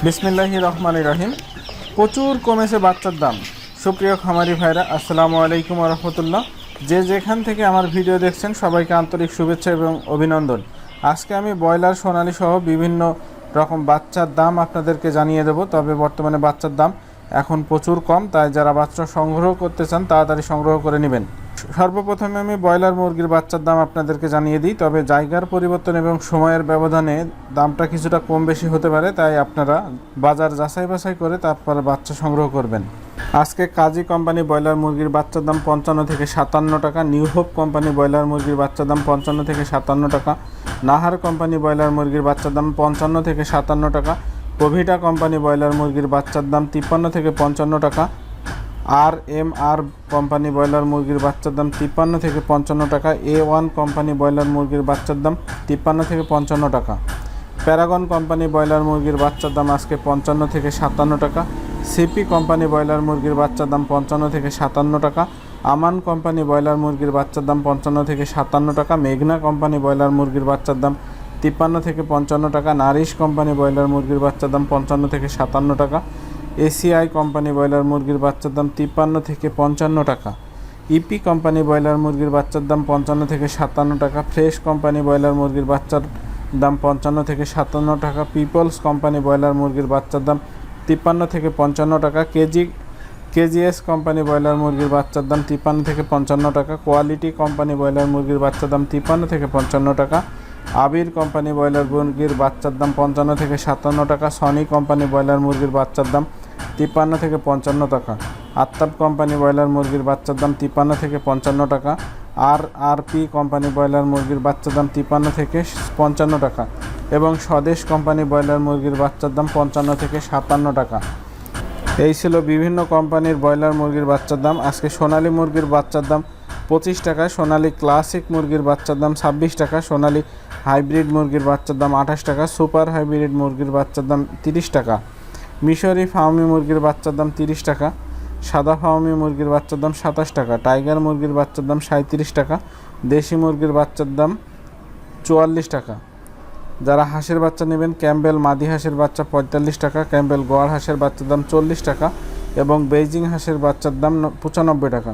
বিসমিল্লাহির রহমানির রহিম। প্রচুর কমেছে বাচ্চার দাম। সুপ্রিয় খামারি ভাইরা, আসসালামু আলাইকুম ওয়া রাহমাতুল্লাহ। যে যেখান থেকে আমার ভিডিও দেখছেন সবাইকে আন্তরিক শুভেচ্ছা এবং অভিনন্দন। আজকে আমি ব্রয়লার, সোনালী সহ বিভিন্ন রকম বাচ্চার দাম আপনাদেরকে জানিয়ে দেব। তবে বর্তমানে বাচ্চার দাম এখন প্রচুর কম, তাই যারা বাচ্চা সংগ্রহ করতে চান তাড়াতাড়ি সংগ্রহ করে নেবেন। সর্বপ্রথমে আমি ব্রয়লার মুরগির বাচ্চার দাম আপনাদেরকে জানিয়ে দিই। তবে জায়গার পরিবর্তন এবং সময়ের ব্যবধানে দামটা কিছুটা কম বেশি হতে পারে, তাই আপনারা বাজার যাচাই বাছাই করে তারপর বাচ্চা সংগ্রহ করবেন। আজকে কাজী কোম্পানি ব্রয়লার মুরগির বাচ্চার দাম 55 থেকে 57 টাকা, নিউ হোপ কোম্পানি ব্রয়লার মুরগির বাচ্চার দাম 55 থেকে 57 টাকা, নাহার কোম্পানি ব্রয়লার মুরগির বাচ্চার দাম 55 থেকে 57 টাকা, কোভিটা কোম্পানি ব্রয়লার মুরগির বাচ্চার দাম 53 থেকে 55 টাকা, আর কোম্পানি ব্রয়লার মুরগির বাচ্চার দাম 53 থেকে 55 টাকা, A1 কোম্পানি ব্রয়লার মুরগির বাচ্চার দাম 53 থেকে 55 টাকা, প্যারাগন কোম্পানি ব্রয়লার মুরগির বাচ্চার দাম আজকে 55 থেকে 57 টাকা, সিপি কোম্পানি ব্রয়লার মুরগির বাচ্চার দাম 55 থেকে 57 টাকা, আমান কোম্পানি ব্রয়লার মুরগির বাচ্চার দাম 55 থেকে 57 টাকা, মেঘনা কোম্পানি ব্রয়লার মুরগির বাচ্চার দাম 53 থেকে 55 টাকা, নারিশ কোম্পানি ব্রয়লার মুরগির বাচ্চার দাম 55 থেকে 57 টাকা, এসিআই কোম্পানি ব্রয়লার মুরগির বাচ্চার দাম 53 থেকে 55 টাকা, ইপি কোম্পানি ব্রয়লার মুরগির বাচ্চার দাম 55 থেকে 57 টাকা, ফ্রেশ কোম্পানি ব্রয়লার মুরগির বাচ্চার দাম 55 থেকে 57 টাকা, পিপলস কোম্পানি ব্রয়লার মুরগির বাচ্চার দাম 53 থেকে 55 টাকা, কেজিএস কোম্পানি ব্রয়লার মুরগির বাচ্চার দাম 53 থেকে 55 টাকা, কোয়ালিটি কোম্পানি ব্রয়লার মুরগির বাচ্চার দাম 53 থেকে 55 টাকা, আবির কোম্পানি ব্রয়লার মুরগির বাচ্চার দাম 55 থেকে 57 টাকা, সনি কোম্পানি ব্রয়লার মুরগির বাচ্চার দাম 53 থেকে 55 টাকা, আত্তাব কোম্পানি ব্রয়লার মুরগির বাচ্চার দাম 53 থেকে 55 টাকা, আরপি কোম্পানি ব্রয়লার মুরগির বাচ্চার দাম 53 থেকে 55 টাকা এবং স্বদেশ কোম্পানি ব্রয়লার মুরগির বাচ্চার দাম 55 থেকে 57 টাকা। এই ছিল বিভিন্ন কোম্পানির ব্রয়লার মুরগির বাচ্চার দাম। আজকে সোনালী মুরগির বাচ্চার দাম 25 টাকা, সোনালী ক্লাসিক মুরগির বাচ্চার দাম 26 টাকা, সোনালী হাইব্রিড মুরগির বাচ্চার দাম 28 টাকা, সুপার হাইব্রিড মুরগির বাচ্চার দাম 30 টাকা, মিশরি ফার্মি মুরগির বাচ্চার দাম 30 টাকা, সাদা ফার্মি মুরগির বাচ্চার দাম 27 টাকা, টাইগার মুরগির বাচ্চার দাম 37 টাকা, দেশি মুরগির বাচ্চার দাম 44 টাকা। যারা হাঁসের বাচ্চা নেবেন, ক্যাম্বেল মাদি হাঁসের বাচ্চা 45 টাকা, ক্যাম্বেল গড় হাঁসের বাচ্চার দাম 40 টাকা এবং বেইজিং হাঁসের বাচ্চার দাম 95 টাকা।